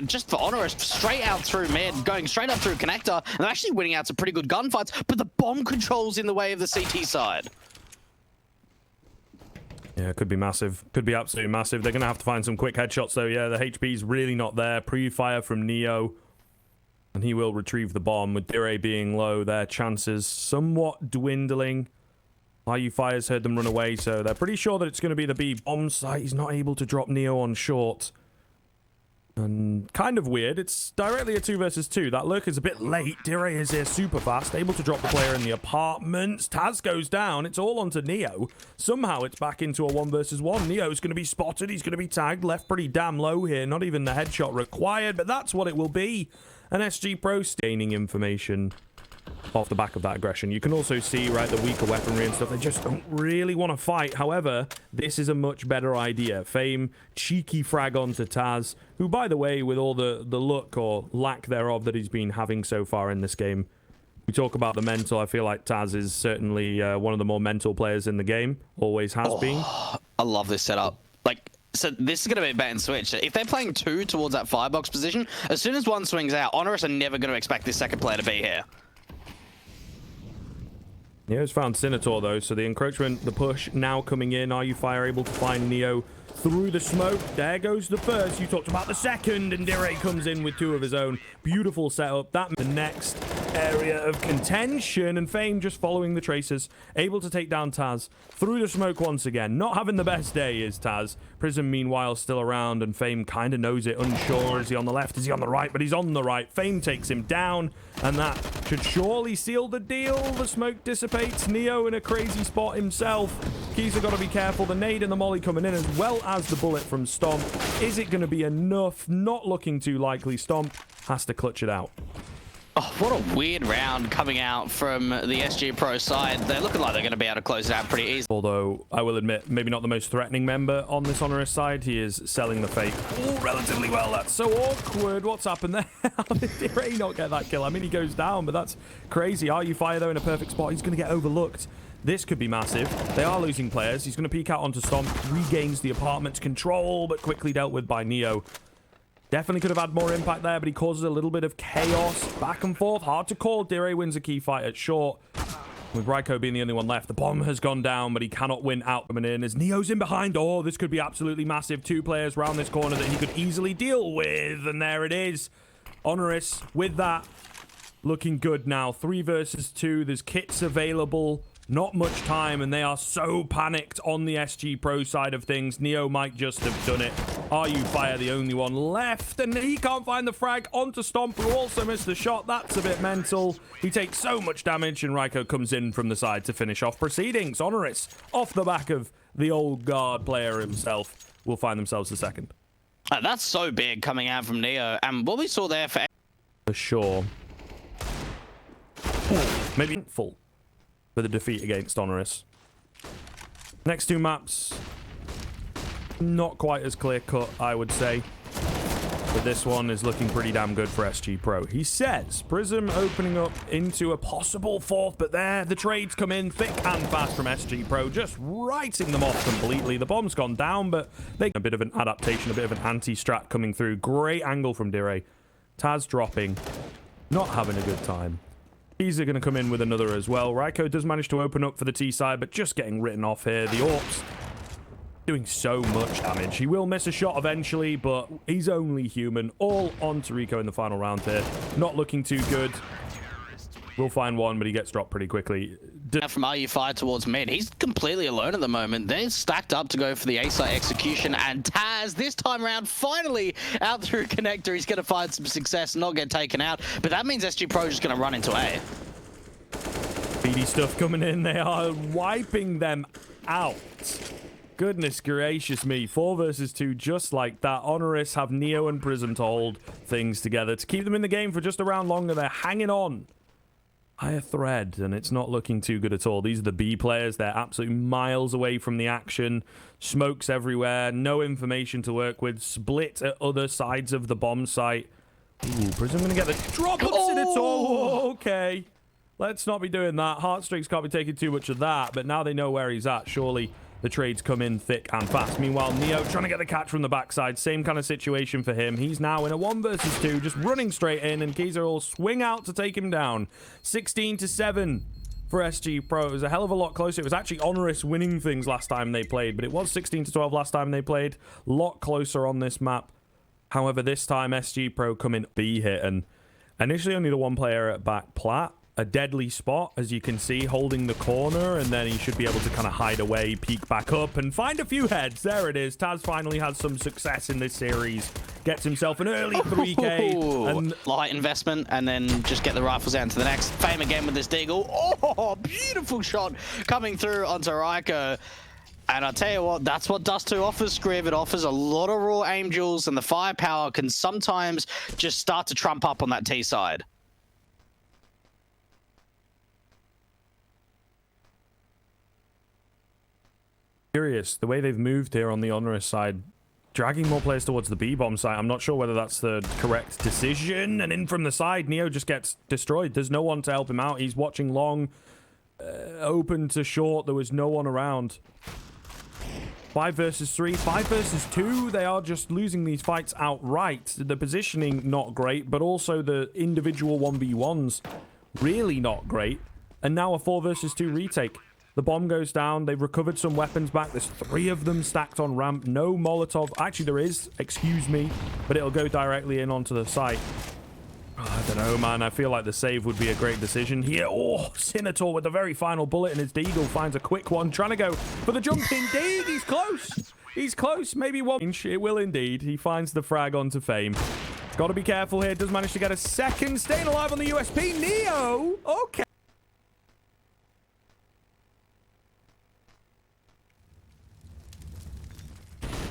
just for Honorous, straight out through mid, going straight up through connector, and they're actually winning out some pretty good gunfights, but the bomb control's in the way of the CT side. Yeah, it could be massive. Could be absolutely massive. They're going to have to find some quick headshots, though. Yeah, the HP's really not there. Pre-fire from Neo. And he will retrieve the bomb. With Dire being low, their chances somewhat dwindling. Fire's heard them run away, so they're pretty sure that it's going to be the B bomb site. He's not able to drop Neo on short. And kind of weird. It's directly a 2 versus 2. That lurk is a bit late. Dire is here super fast, able to drop the player in the apartments. Taz goes down. It's all onto Neo. Somehow it's back into a 1 versus 1. Neo's going to be spotted. He's going to be tagged. Left pretty damn low here. Not even the headshot required, but that's what it will be. An SG Pro gaining information off the back of that aggression. You can also see, right, the weaker weaponry and stuff. They just don't really want to fight. However, this is a much better idea. Fame, cheeky frag onto Taz, who, by the way, with all the luck or lack thereof that he's been having so far in this game, we talk about the mental. I feel like Taz is certainly one of the more mental players in the game. Always has been. I love this setup. Like, so this is going to be a bait and switch. If they're playing 2 towards that firebox position, as soon as one swings out, Honorous are never going to expect this second player to be here. Neo's found Sinator, though, so the encroachment, the push now coming in. Fire able to find Neo through the smoke? There goes the first. You talked about the second, and Dire comes in with 2 of his own. Beautiful setup. That the next area of contention, and Fame just following the tracers, able to take down Taz through the smoke once again. Not having the best day is Taz. Prism, meanwhile, still around, and Fame kind of knows it. Unsure, is he on the left, is he on the right? But he's on the right. Fame takes him down, and that should surely seal the deal. The smoke dissipates. Neo in a crazy spot himself. Keys have got to be careful. The nade and the molly coming in, as well as the bullet from Stomp. Is it going to be enough? Not looking too likely. Stomp has to clutch it out. Oh, what a weird round coming out from the SG Pro side. They're looking like they're going to be able to close it out pretty easily. Although, I will admit, maybe not the most threatening member on this Honorous side. He is selling the fake relatively well. That's so awkward. What's happened there? How did Ray not get that kill? I mean, he goes down, but that's crazy. Fire, though, in a perfect spot. He's going to get overlooked. This could be massive. They are losing players. He's going to peek out onto Stomp. Regains the apartment's control, but quickly dealt with by Neo. Definitely could have had more impact there, but he causes a little bit of chaos. Back and forth. Hard to call. Dire wins a key fight at short. With Ryko being the only one left. The bomb has gone down, but he cannot win out coming in. As Neo's in behind. Oh, this could be absolutely massive. 2 players round this corner that he could easily deal with. And there it is. Honorous with that. Looking good now. 3 versus 2. There's kits available. Not much time, and they are so panicked on the SG Pro side of things. Neo might just have done it. Fire the only one left, and he can't find the frag onto Stomp, who also missed the shot. That's a bit mental. He takes so much damage, and Ryko comes in from the side to finish off proceedings. Honorous, off the back of the old guard player himself, will find themselves the second. That's so big coming out from Neo, and what we saw there for sure. Maybe full for the defeat against Honorous. Next 2 maps, not quite as clear-cut, I would say. But this one is looking pretty damn good for SG Pro. He says, Prism opening up into a possible 4th, but there, the trades come in thick and fast from SG Pro, just writing them off completely. The bomb's gone down, but they a bit of an adaptation, a bit of an anti-strat coming through. Great angle from Dire. Taz dropping, not having a good time. Keys are going to come in with another as well. Ryko does manage to open up for the T side, but just getting written off here. The Orcs doing so much damage. He will miss a shot eventually, but he's only human. All on to Rico in the final round here. Not looking too good. We'll find one, but he gets dropped pretty quickly. From Fire towards mid, he's completely alone at the moment. They're stacked up to go for the A-site execution, and Taz, this time around, finally out through connector. He's going to find some success and not get taken out, but that means SG Pro is just going to run into A. BD stuff coming in. They are wiping them out. Goodness gracious me. 4 versus 2 just like that. Honorous have Neo and Prism to hold things together. To keep them in the game for just a round longer, they're hanging on by a thread, and it's not looking too good at all. These are the B players. They're absolutely miles away from the action. Smokes everywhere. No information to work with. Split at other sides of the bomb site. Ooh, Prism going to get the drop of Sinator. Okay. Let's not be doing that. Heartstrings can't be taking too much of that, but now they know where he's at. Surely the trades come in thick and fast. Meanwhile, Neo trying to get the catch from the backside. Same kind of situation for him. He's now in a 1 versus 2, just running straight in, and Kiza will swing out to take him down. 16-7 for SG Pro. It was a hell of a lot closer. It was actually Onerous winning things last time they played, but it was 16-12 last time they played. A lot closer on this map. However, this time SG Pro come in B hit, and initially only the one player at back plat. A deadly spot, as you can see, holding the corner, and then he should be able to kind of hide away, peek back up, and find a few heads. There it is. Taz finally has some success in this series. Gets himself an early 3K. And light investment, and then just get the rifles out into the next. Fame again with this deagle. Oh, beautiful shot coming through onto Raiko. And I'll tell you what, that's what Dust 2 offers, Scriv. It offers a lot of raw aim duels, and the firepower can sometimes just start to trump up on that T side. Curious, the way they've moved here on the Onerous side, dragging more players towards the B-bomb site. I'm not sure whether that's the correct decision. And in from the side, Neo just gets destroyed. There's no one to help him out. He's watching long, open to short. There was no one around. 5 versus 3, 5 versus 2. They are just losing these fights outright. The positioning not great, but also the individual 1v1s really not great. And now a 4 versus 2 retake. The bomb goes down. They've recovered some weapons back. There's 3 of them stacked on ramp. No Molotov. Actually, there is. Excuse me. But it'll go directly in onto the site. Oh, I don't know, man. I feel like the save would be a great decision here. Oh, Sinator with the very final bullet, and his Deagle finds a quick one. Trying to go for the jump. Indeed, he's close. He's close. Maybe 1 inch. It will indeed. He finds the frag onto Fame. Got to be careful here. Does manage to get a second. Staying alive on the USP. Neo. Okay.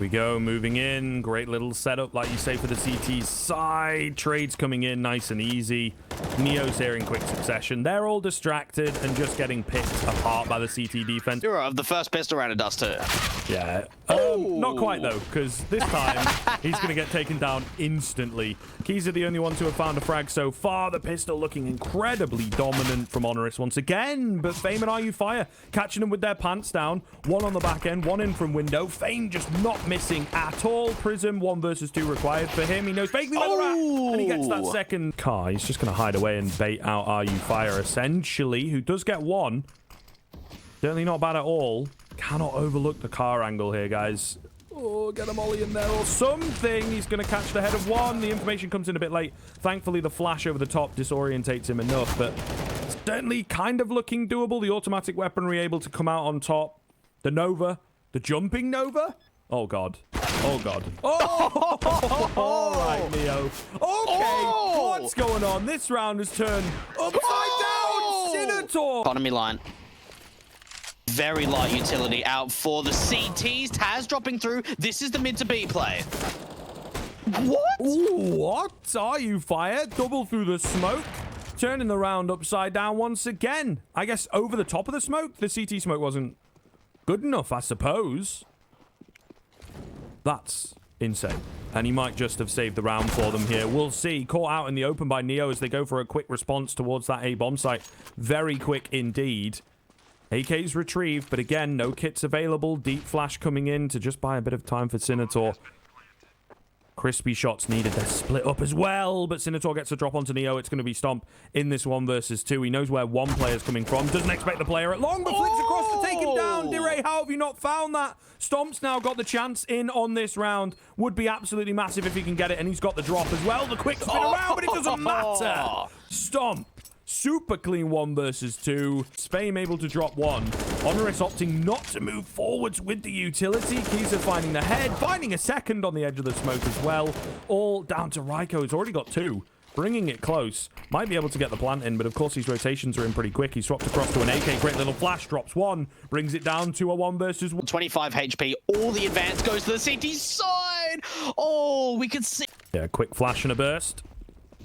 We go, moving in. Great little setup, like you say, for the CT side. Trades coming in nice and easy. Neo's here in quick succession. They're all distracted and just getting picked apart by the CT defense. You're of the first pistol round of Dust 2. Yeah. Not quite, though, because this time he's going to get taken down instantly. Keys are the only ones who have found a frag so far. The pistol looking incredibly dominant from Onerous once again, but Fame and RU Fire catching them with their pants down. 1 on the back end, 1 in from window. Fame just not missing at all. Prism 1 versus 2 required for him. He knows vaguely where they're at, and he gets that second car. He's just going to hide away and bait out RU Fire, essentially, who does get 1. Certainly not bad at all. Cannot overlook the car angle here, guys. Oh, get a molly in there or something. He's going to catch the head of 1. The information comes in a bit late. Thankfully, the flash over the top disorientates him enough, but certainly kind of looking doable. The automatic weaponry able to come out on top. The Nova. The jumping Nova. Oh, God. Oh, God. Oh! All right, Neo. Okay, what's going on? This round has turned upside down. Sinator. Economy line. Very light utility out for the CTs. Taz dropping through. This is the mid to B play. What? Ooh, what? Are you Fire? Double through the smoke. Turning the round upside down once again. I guess over the top of the smoke. The CT smoke wasn't good enough, I suppose. That's insane. And he might just have saved the round for them here. We'll see. Caught out in the open by Neo as they go for a quick response towards that A bomb site. Very quick indeed. AK's retrieved, but again, no kits available. Deep flash coming in to just buy a bit of time for Sinator. Crispy shots needed. They're split up as well, but Sinator gets a drop onto Neo. It's going to be Stomp in this 1 versus 2. He knows where 1 player's coming from. Doesn't expect the player at long, but flicks across to take him down. Diray, how have you not found that? Stomp's now got the chance in on this round. Would be absolutely massive if he can get it, and he's got the drop as well. The quick spin around, but it doesn't matter. Stomp. Super clean 1 versus 2. Fame able to drop 1. Onerous opting not to move forwards with the utility. Kiza finding the head, finding a second on the edge of the smoke as well. All down to Raiko, who's already got 2. Bringing it close. Might be able to get the plant in, but of course these rotations are in pretty quick. He swapped across to an AK. Great little flash. Drops 1. Brings it down to a 1 versus 1. 25 HP. All the advance goes to the CT side. Oh, we could see. Yeah, quick flash and a burst.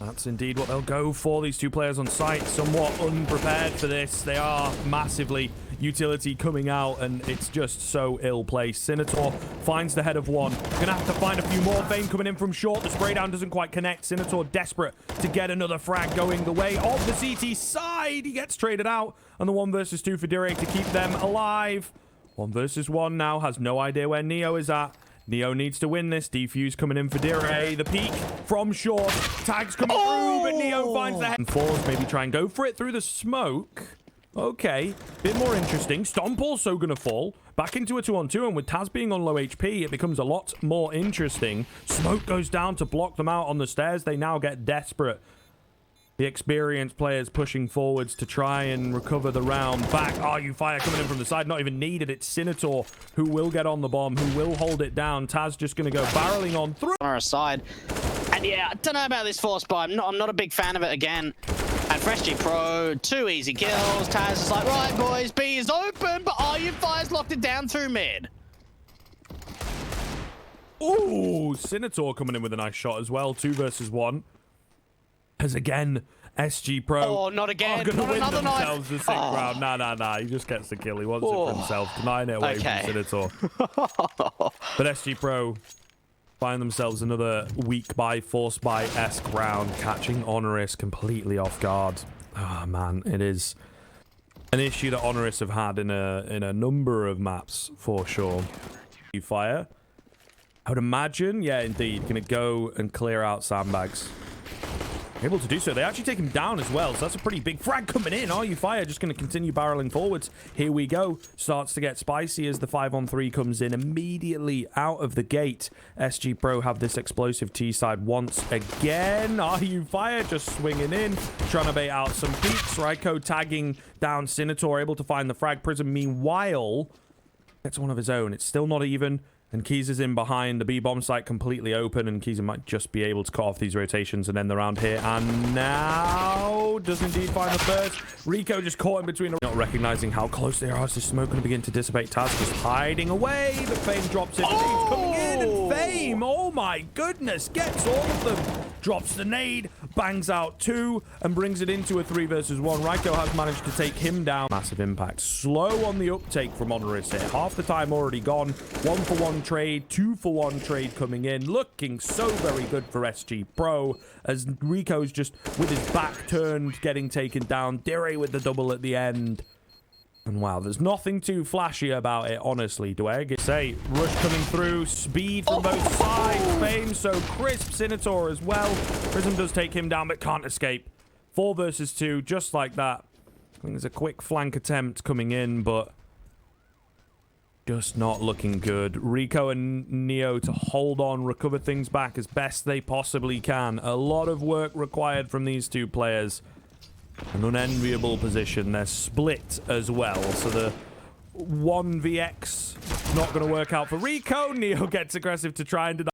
That's indeed what they'll go for. These 2 players on site, somewhat unprepared for this. They are massively utility coming out, and it's just so ill-placed. Sinator finds the head of 1. Gonna have to find a few more. Fame coming in from short. The spray down doesn't quite connect. Sinator desperate to get another frag going the way of the CT side. He gets traded out, and the 1 versus 2 for Diray to keep them alive. 1 versus 1 now. Has no idea where Neo is at. Neo needs to win this. Defuse coming in for Dire. The peek from short. Tags coming through, but Neo finds the head. And Force maybe try and go for it through the smoke. Okay, bit more interesting. Stomp also going to fall. Back into a 2-on-2, and with Taz being on low HP, it becomes a lot more interesting. Smoke goes down to block them out on the stairs. They now get desperate. The experienced players pushing forwards to try and recover the round back. Fire coming in from the side. Not even needed. It's Sinator who will get on the bomb, who will hold it down. Taz just going to go barreling on through. On our side. And yeah, I don't know about this Force buy. I'm not a big fan of it again. And for SG Pro, 2 easy kills. Taz is like, right, boys, B is open, but Fire's locked it down through mid. Ooh, Sinator coming in with a nice shot as well. 2 versus 1. As again, SG Pro. Oh, not again. Are going to win themselves the 6th Oh. round. Nah. He just gets the kill. He wants it for himself. Denying it away from Sinator. But SG Pro find themselves another weak buy, force buy-esque round, catching Honoris completely off guard. Ah, man, it is an issue that Honoris have had in a number of maps, for sure. Fire. I would imagine, yeah, indeed, going to go and clear out sandbags. Able to do so. They actually take him down as well, so that's a pretty big frag coming in. Fire just going to continue barreling forwards. Here we go. Starts to get spicy as the 5-on-3 comes in immediately out of the gate. SG Pro have this explosive T side once again. Fire just swinging in, trying to bait out some peaks. Ryko tagging down Sinator, able to find the frag. Prism, meanwhile, gets one of his own. It's still not even. And Keys is in behind. The B-bomb site completely open, and Keys might just be able to cut off these rotations and end the round here. And now does indeed find the first. Rico just caught in between. Not recognizing how close they are as the smoke going to begin to dissipate. Taz just hiding away, but Fame drops it. Nade's coming in, and Fame, oh my goodness, gets all of them. Drops the nade, bangs out 2, and brings it into a 3 versus 1. Ryko has managed to take him down. Massive impact. Slow on the uptake from Honoris here. Half the time already gone. 1-for-1 trade, 2-for-1 trade coming in. Looking so very good for SG Pro, as Rico's just with his back turned, getting taken down. Dire with the double at the end. And wow, there's nothing too flashy about it, honestly. Do I say rush coming through, speed from both sides. Fame so crisp. Sinator as well. Prism does take him down, but can't escape. 4 versus 2, just like that. I think there's a quick flank attempt coming in, but just not looking good. Rico and Neo to hold on, recover things back as best they possibly can. A lot of work required from these 2 players. An unenviable position. They're split as well, so the 1vx not going to work out for Rico. Neo gets aggressive to try and deny.